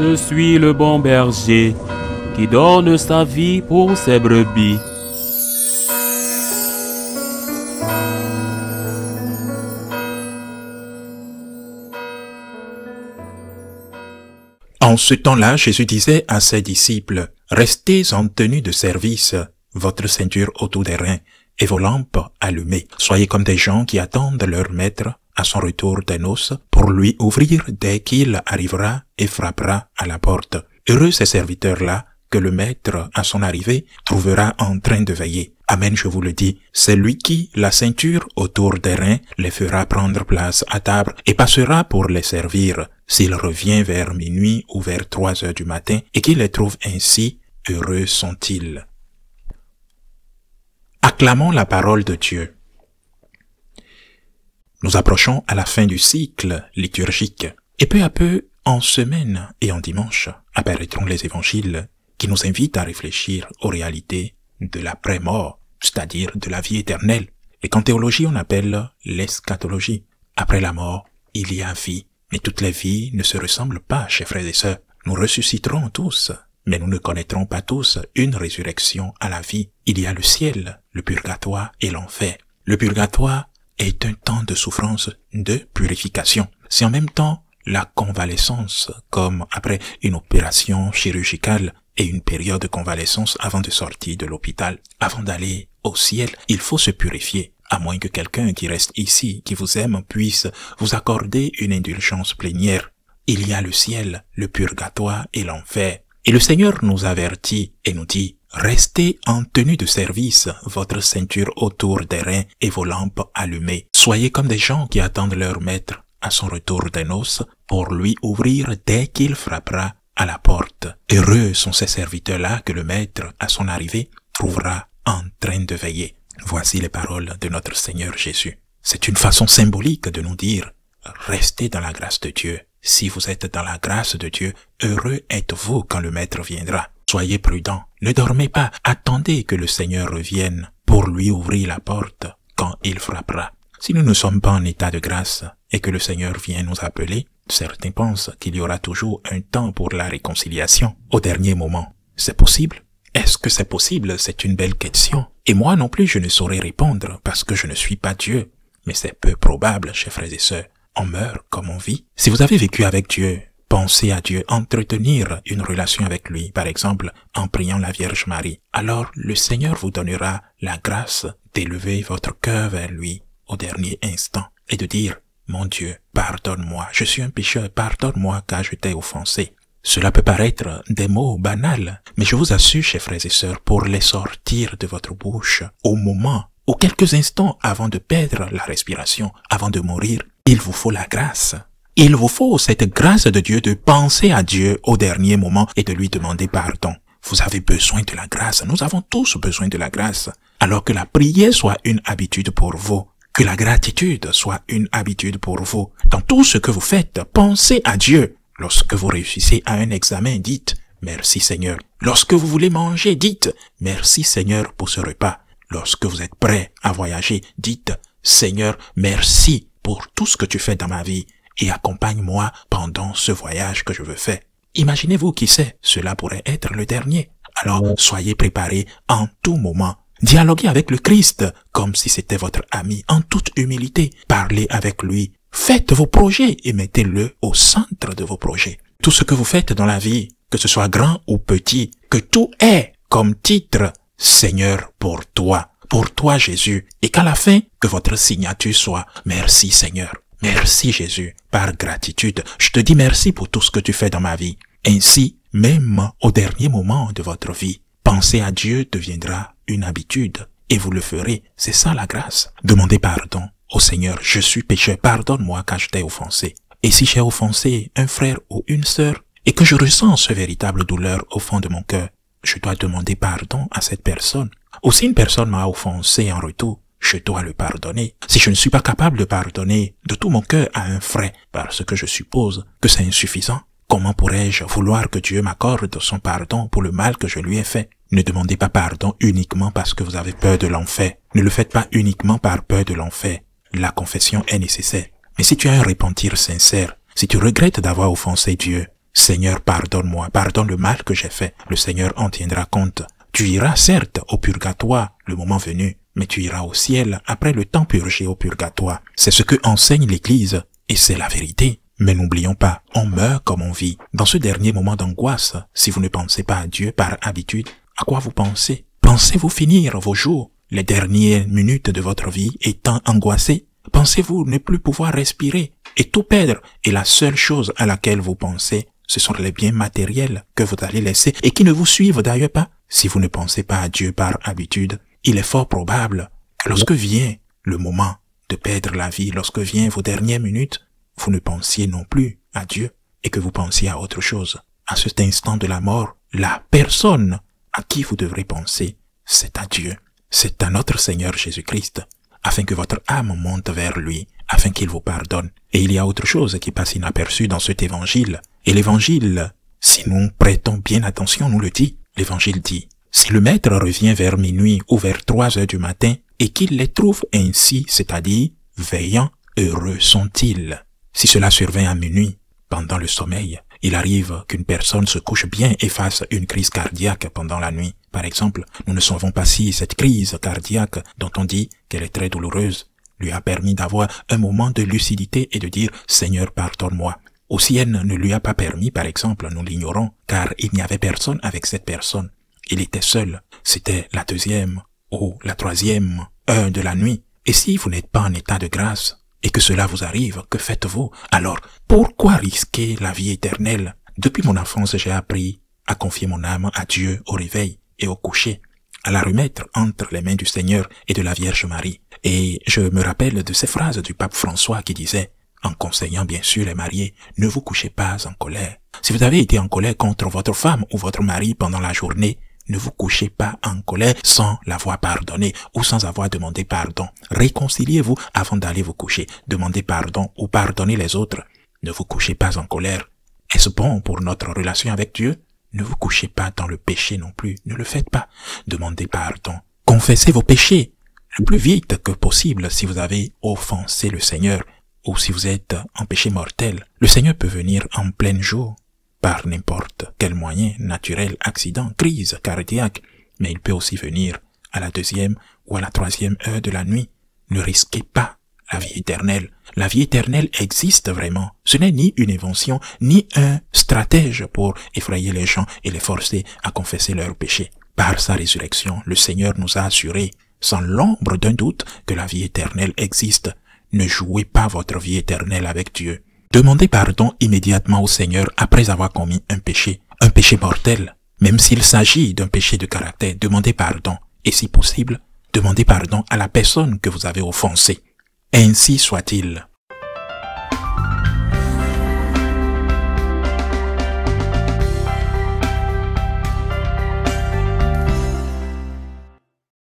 Je suis le bon berger qui donne sa vie pour ses brebis. En ce temps-là, Jésus disait à ses disciples, « Restez en tenue de service, votre ceinture autour des reins et vos lampes allumées. Soyez comme des gens qui attendent leur maître à son retour des noces pour lui ouvrir dès qu'il arrivera et frappera à la porte. Heureux ces serviteurs-là que le maître, à son arrivée, trouvera en train de veiller. Amen, je vous le dis, c'est lui qui, la ceinture autour des reins, les fera prendre place à table et passera pour les servir. S'il revient vers minuit ou vers 3 heures du matin et qu'il les trouve ainsi, heureux sont-ils. » Acclamons la parole de Dieu. Nous approchons à la fin du cycle liturgique et peu à peu, en semaine et en dimanche, apparaîtront les évangiles qui nous invitent à réfléchir aux réalités de l'après-mort, c'est-à-dire de la vie éternelle, et qu'en théologie on appelle l'eschatologie. Après la mort, il y a vie, mais toutes les vies ne se ressemblent pas, chers frères et sœurs. Nous ressusciterons tous, mais nous ne connaîtrons pas tous une résurrection à la vie. Il y a le ciel, le purgatoire et l'enfer. Le purgatoire est un temps de souffrance, de purification. C'est en même temps la convalescence, comme après une opération chirurgicale et une période de convalescence avant de sortir de l'hôpital. Avant d'aller au ciel, il faut se purifier, à moins que quelqu'un qui reste ici, qui vous aime, puisse vous accorder une indulgence plénière. Il y a le ciel, le purgatoire et l'enfer. Et le Seigneur nous avertit et nous dit, « Restez en tenue de service, votre ceinture autour des reins et vos lampes allumées. Soyez comme des gens qui attendent leur maître à son retour des noces pour lui ouvrir dès qu'il frappera à la porte. Heureux sont ces serviteurs-là que le maître, à son arrivée, trouvera en train de veiller. » Voici les paroles de notre Seigneur Jésus. C'est une façon symbolique de nous dire, restez dans la grâce de Dieu. Si vous êtes dans la grâce de Dieu, heureux êtes-vous quand le maître viendra. Soyez prudents, ne dormez pas, attendez que le Seigneur revienne pour lui ouvrir la porte quand il frappera. Si nous ne sommes pas en état de grâce et que le Seigneur vient nous appeler, certains pensent qu'il y aura toujours un temps pour la réconciliation au dernier moment. C'est possible? Est-ce que c'est possible? C'est une belle question. Et moi non plus je ne saurais répondre parce que je ne suis pas Dieu. Mais c'est peu probable, chers frères et sœurs. On meurt comme on vit. Si vous avez vécu avec Dieu, pensez à Dieu, entretenir une relation avec lui, par exemple en priant la Vierge Marie. Alors le Seigneur vous donnera la grâce d'élever votre cœur vers lui au dernier instant et de dire, mon Dieu, pardonne-moi, je suis un pécheur, pardonne-moi car je t'ai offensé. Cela peut paraître des mots banals, mais je vous assure, chers frères et sœurs, pour les sortir de votre bouche au moment ou quelques instants avant de perdre la respiration, avant de mourir, il vous faut la grâce. Il vous faut cette grâce de Dieu de penser à Dieu au dernier moment et de lui demander pardon. Vous avez besoin de la grâce. Nous avons tous besoin de la grâce. Alors que la prière soit une habitude pour vous. Que la gratitude soit une habitude pour vous. Dans tout ce que vous faites, pensez à Dieu. Lorsque vous réussissez à un examen, dites « Merci Seigneur ». Lorsque vous voulez manger, dites « Merci Seigneur pour ce repas ». Lorsque vous êtes prêt à voyager, dites « Seigneur, merci pour tout ce que tu fais dans ma vie et accompagne-moi pendant ce voyage que je veux faire. » Imaginez-vous qui sait, cela pourrait être le dernier. Alors, soyez préparés en tout moment. Dialoguez avec le Christ comme si c'était votre ami en toute humilité. Parlez avec lui. Faites vos projets et mettez-le au centre de vos projets. Tout ce que vous faites dans la vie, que ce soit grand ou petit, que tout ait comme titre « Seigneur pour toi Jésus » et qu'à la fin, que votre signature soit « Merci Seigneur, merci Jésus ». Par gratitude, je te dis merci pour tout ce que tu fais dans ma vie. Ainsi, même au dernier moment de votre vie, penser à Dieu deviendra une habitude et vous le ferez. C'est ça la grâce. Demandez pardon au Seigneur. Je suis pécheur, pardonne-moi car je t'ai offensé. Et si j'ai offensé un frère ou une sœur et que je ressens ce véritable douleur au fond de mon cœur, je dois demander pardon à cette personne. Ou si une personne m'a offensé en retour, je dois le pardonner. Si je ne suis pas capable de pardonner de tout mon cœur à un frère parce que je suppose que c'est insuffisant, comment pourrais-je vouloir que Dieu m'accorde son pardon pour le mal que je lui ai fait? Ne demandez pas pardon uniquement parce que vous avez peur de l'enfer. Ne le faites pas uniquement par peur de l'enfer. La confession est nécessaire. Mais si tu as un repentir sincère, si tu regrettes d'avoir offensé Dieu, Seigneur, pardonne-moi, pardonne le mal que j'ai fait. Le Seigneur en tiendra compte. Tu iras certes au purgatoire le moment venu, mais tu iras au ciel après le temps purgé au purgatoire. C'est ce que enseigne l'Église, et c'est la vérité. Mais n'oublions pas, on meurt comme on vit. Dans ce dernier moment d'angoisse, si vous ne pensez pas à Dieu par habitude, à quoi vous pensez? Pensez-vous finir vos jours, les dernières minutes de votre vie étant angoissés? Pensez-vous ne plus pouvoir respirer et tout perdre? Et la seule chose à laquelle vous pensez, ce sont les biens matériels que vous allez laisser et qui ne vous suivent d'ailleurs pas. Si vous ne pensez pas à Dieu par habitude, il est fort probable que lorsque vient le moment de perdre la vie, lorsque vient vos dernières minutes, vous ne pensiez non plus à Dieu et que vous pensiez à autre chose. À cet instant de la mort, la personne à qui vous devrez penser, c'est à Dieu. C'est à notre Seigneur Jésus-Christ, afin que votre âme monte vers lui, afin qu'il vous pardonne. Et il y a autre chose qui passe inaperçue dans cet évangile. Et l'évangile, si nous prêtons bien attention, nous le dit. L'évangile dit, si le maître revient vers minuit ou vers 3 heures du matin, et qu'il les trouve ainsi, c'est-à-dire veillant, heureux sont-ils. Si cela survient à minuit, pendant le sommeil, il arrive qu'une personne se couche bien et fasse une crise cardiaque pendant la nuit. Par exemple, nous ne savons pas si cette crise cardiaque, dont on dit qu'elle est très douloureuse, lui a permis d'avoir un moment de lucidité et de dire « Seigneur, pardonne-moi ». Ou si elle ne lui a pas permis, par exemple, nous l'ignorons, car il n'y avait personne avec cette personne. Il était seul. C'était la 2e ou la 3e heure de la nuit. Et si vous n'êtes pas en état de grâce, et que cela vous arrive, que faites-vous? Alors, pourquoi risquer la vie éternelle? Depuis mon enfance, j'ai appris à confier mon âme à Dieu au réveil et au coucher, à la remettre entre les mains du Seigneur et de la Vierge Marie. Et je me rappelle de ces phrases du pape François qui disait, en conseillant bien sûr les mariés, ne vous couchez pas en colère. Si vous avez été en colère contre votre femme ou votre mari pendant la journée, ne vous couchez pas en colère sans l'avoir pardonné ou sans avoir demandé pardon. Réconciliez-vous avant d'aller vous coucher. Demandez pardon ou pardonnez les autres. Ne vous couchez pas en colère. Est-ce bon pour notre relation avec Dieu? Ne vous couchez pas dans le péché non plus. Ne le faites pas. Demandez pardon. Confessez vos péchés le plus vite que possible si vous avez offensé le Seigneur ou si vous êtes en péché mortel. Le Seigneur peut venir en plein jour par n'importe quel moyen, naturel, accident, crise cardiaque, mais il peut aussi venir à la 2e ou à la 3e heure de la nuit. Ne risquez pas la vie éternelle. La vie éternelle existe vraiment. Ce n'est ni une invention, ni un stratège pour effrayer les gens et les forcer à confesser leurs péchés. Par sa résurrection, le Seigneur nous a assuré, sans l'ombre d'un doute, que la vie éternelle existe. Ne jouez pas votre vie éternelle avec Dieu. Demandez pardon immédiatement au Seigneur après avoir commis un péché mortel. Même s'il s'agit d'un péché de caractère, demandez pardon. Et si possible, demandez pardon à la personne que vous avez offensée. Ainsi soit-il.